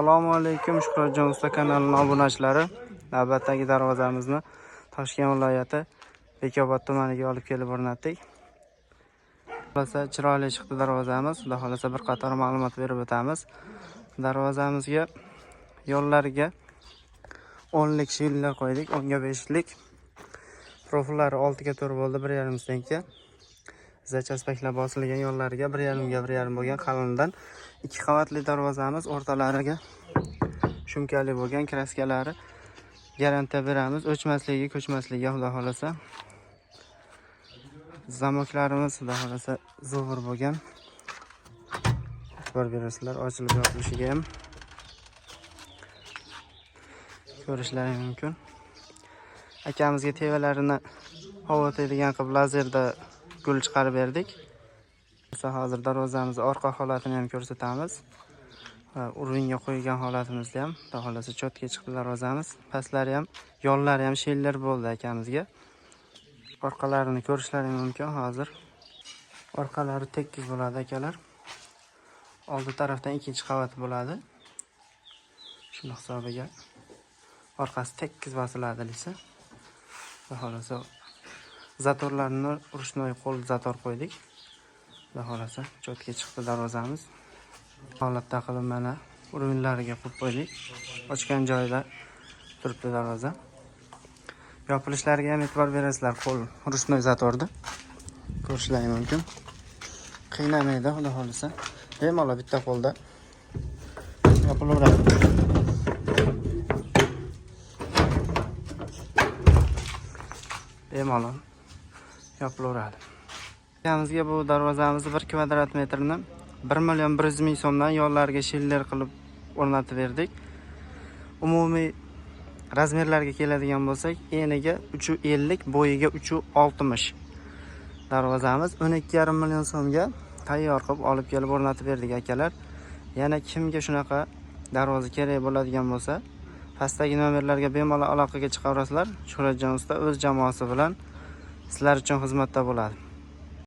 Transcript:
Assalomu alaykum, Shuhratjon usta kanalining obunachilari. Navbatdagi darvozamizni Toshkent viloyati Bekobod tumaniga olib kelib o'rnatdik. Xullas chiroyli chiqdi darvozamiz. Xudo xolasa bir qator ma'lumot berib o'tamiz. Darvozamizga yo'llariga 10 lik shillar qo'ydik, 10 ga 5 lik. Profillari 6 ga 4 bo'ldi, 1,5 senka. Zachasbaklar bosilgan yo'llariga 1,5 ga 1,5 bo'lgan qalindan 2 qavatli darvozamiz, o'rtalariga shumkali bo'lgan, kraskalari garantiya beramiz, o'chmasligi, ko'chmasligiga xudo xolasa. Zamoklarimiz xudo xolasa zo'r bo'lgan. E'tibor berasizlar, ochilib yopilishiga ham ko'rishlari mumkin. Akamizga tevalarini ovotadigan qilib lazerda gul chiqarib berdik. Hozir darvozamizni orqa holatini ham ko'rsatamiz. Urvinga qo'ygan holatimizni ham xudo xolasa chotga chiqdi darvozamiz. Pastlari ham, yo'llari ham shillar bo'ldi akamizga. Orqalarini ko'rishlari mumkin hozir. Orqalari tekis bo'ladi akalar. Oldi tarafdan ikkinchi qavat bo'ladi. Shuni hisobiga orqasi tekis bosiladi desa. Xudo xolasa zatorlarni ruchnoy qo'l zator qo'ydik. Xudo xolasa chotga chiqdi darvozamiz. Holatda qilib mana urvinlariga qo'yib qo'ydik. Ochgan joyida turibdi darvoza. Yopilishlariga ham e'tibor berasizlar, qo'l ruchnoy zatorda. Ko'rishlari mumkin. Qiynamaydi xudo xolasa. Bemalol bitta qo'lda yopilaveradi. Bemalol yopilaveradi. Akamizga bu darvozamizni 1 kvadrat metrni 1,1 million so'mdan yo'llariga shillar qilib o'rnatib berdik. Umumiy razmerlarga keladigan bo'lsak, eniga 350, bo'yiga 360. Darvozamiz 12,5 million so'mga tayyor qilib olib kelib o'rnatib berdik akalar. Yana kimga shunaqa darvoza kerak bo'ladigan bo'lsa, pastdagi nomerlarga bemalol aloqaga chiqaverasizlar. Shuhratjon usta o'z jamoasi bilan sizlar uchun xizmatda bo'ladi.